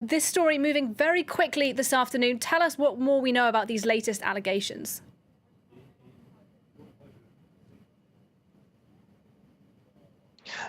This story moving very quickly this afternoon. Tell us what more we know about these latest allegations.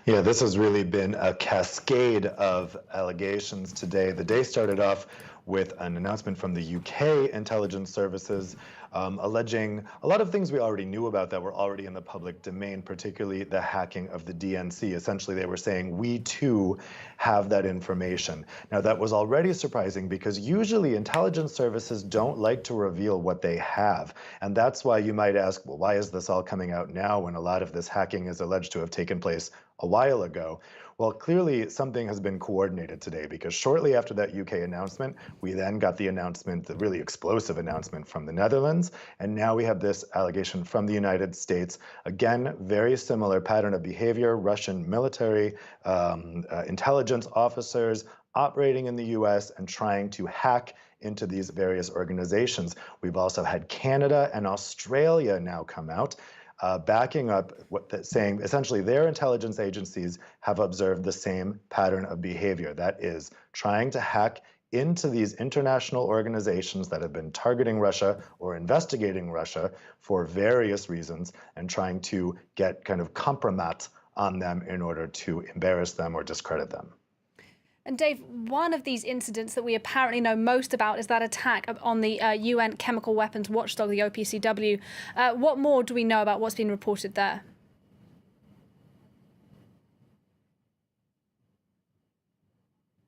Yeah, this has really been a cascade of allegations today. The day started off with an announcement from the UK intelligence services alleging a lot of things we already knew about that were already in the public domain, particularly the hacking of the DNC. Essentially, they were saying, we too have that information. Now, that was already surprising because usually intelligence services don't like to reveal what they have. And that's why you might ask, well, why is this all coming out now when a lot of this hacking is alleged to have taken place a while ago? Well, clearly something has been coordinated today because shortly after that UK announcement, we then got the announcement, the really explosive announcement from the Netherlands. And now we have this allegation from the United States. Again, very similar pattern of behavior, Russian military intelligence officers operating in the US and trying to hack into these various organizations. We've also had Canada and Australia now come out backing up saying essentially their intelligence agencies have observed the same pattern of behavior. That is, trying to hack into these international organizations that have been targeting Russia or investigating Russia for various reasons and trying to get kind of compromat on them in order to embarrass them or discredit them. And Dave, one of these incidents that we apparently know most about is that attack on the UN chemical weapons watchdog, the OPCW. What more do we know about what's been reported there?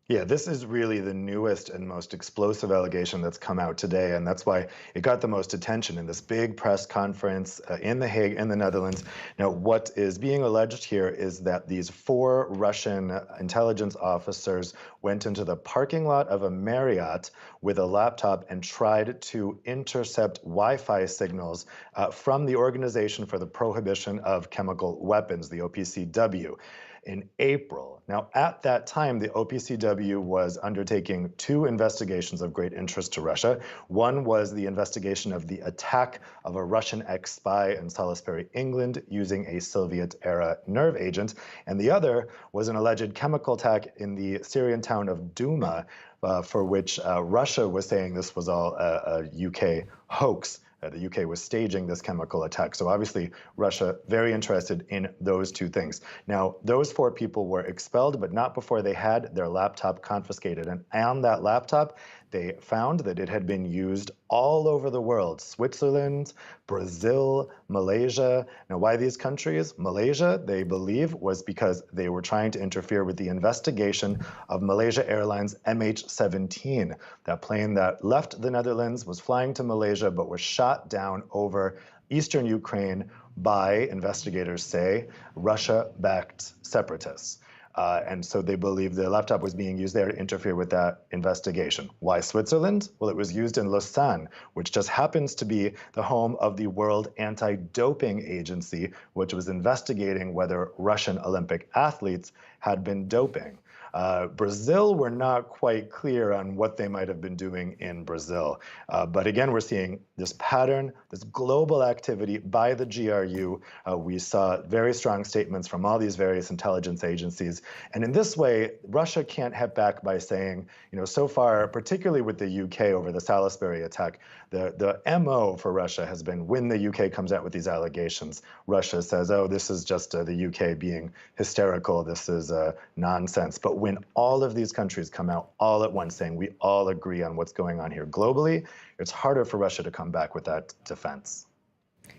Yeah, this is really the newest and most explosive allegation that's come out today, and that's why it got the most attention in this big press conference in The Hague, in the Netherlands. Now, what is being alleged here is that these 4 Russian intelligence officers went into the parking lot of a Marriott with a laptop and tried to intercept Wi-Fi signals from the Organization for the Prohibition of Chemical Weapons, the OPCW, in April. Now, at that time, the OPCW was undertaking 2 investigations of great interest to Russia. One was the investigation of the attack of a Russian ex-spy in Salisbury, England, using a Soviet-era nerve agent, and the other was an alleged chemical attack in the Syrian town of Douma, for which Russia was saying this was all a UK hoax. The UK was staging this chemical attack. So obviously, Russia very interested in those 2 things. Now, those 4 people were expelled, but not before they had their laptop confiscated. And on that laptop, they found that it had been used all over the world: Switzerland, Brazil, Malaysia. Now, why these countries? Malaysia, they believe, was because they were trying to interfere with the investigation of Malaysia Airlines MH17. That plane that left the Netherlands was flying to Malaysia, but was shot down over eastern Ukraine by, investigators say, Russia-backed separatists. And so they believe the laptop was being used there to interfere with that investigation. Why Switzerland? Well, it was used in Lausanne, which just happens to be the home of the World Anti-Doping Agency, which was investigating whether Russian Olympic athletes had been doping. Brazil, we're not quite clear on what they might have been doing in Brazil. But again, we're seeing this pattern, this global activity by the GRU. We saw very strong statements from all these various intelligence agencies. And in this way, Russia can't hit back by saying, so far, particularly with the UK over the Salisbury attack, the MO for Russia has been when the UK comes out with these allegations, Russia says, oh, this is just the UK being hysterical, this is nonsense. But when all of these countries come out all at once saying we all agree on what's going on here globally, it's harder for Russia to come back with that defense.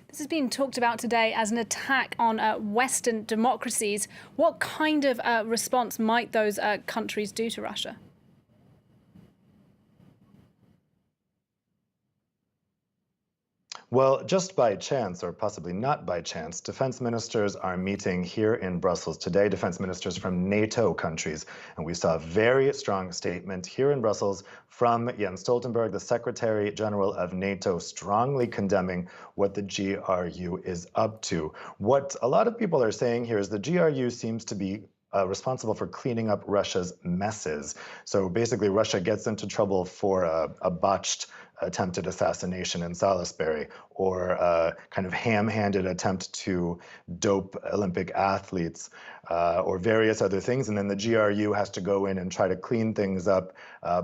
This has been talked about today as an attack on Western democracies. What kind of response might those countries do to Russia? Well, just by chance, or possibly not by chance, defense ministers are meeting here in Brussels today, defense ministers from NATO countries. And we saw a very strong statement here in Brussels from Jens Stoltenberg, the Secretary General of NATO, strongly condemning what the GRU is up to. What a lot of people are saying here is the GRU seems to be responsible for cleaning up Russia's messes. So basically, Russia gets into trouble for a botched attempted assassination in Salisbury, or a kind of ham-handed attempt to dope Olympic athletes, or various other things. And then the GRU has to go in and try to clean things up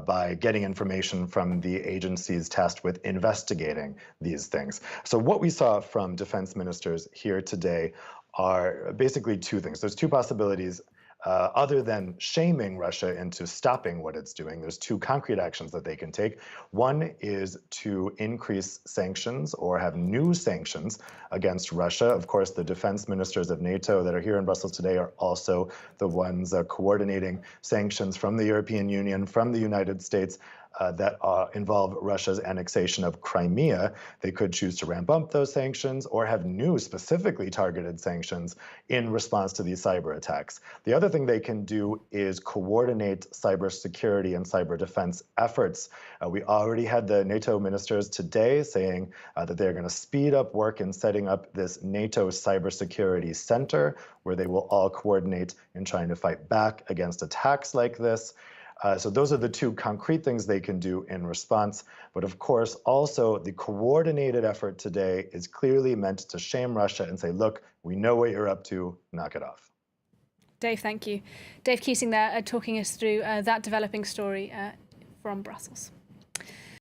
by getting information from the agencies tasked with investigating these things. So what we saw from defense ministers here today are basically two things. There's two possibilities. Other than shaming Russia into stopping what it's doing, there's two concrete actions that they can take. One is to increase sanctions or have new sanctions against Russia. Of course, the defense ministers of NATO that are here in Brussels today are also the ones coordinating sanctions from the European Union, from the United States, that involve Russia's annexation of Crimea. They could choose to ramp up those sanctions or have new specifically targeted sanctions in response to these cyber attacks. The other thing they can do is coordinate cybersecurity and cyber defense efforts. We already had the NATO ministers today saying that they're going to speed up work in setting up this NATO cybersecurity center where they will all coordinate in trying to fight back against attacks like this. So those are the two concrete things they can do in response. But of course, also the coordinated effort today is clearly meant to shame Russia and say, look, we know what you're up to, knock it off. Dave, thank you. Dave Keating there talking us through that developing story from Brussels.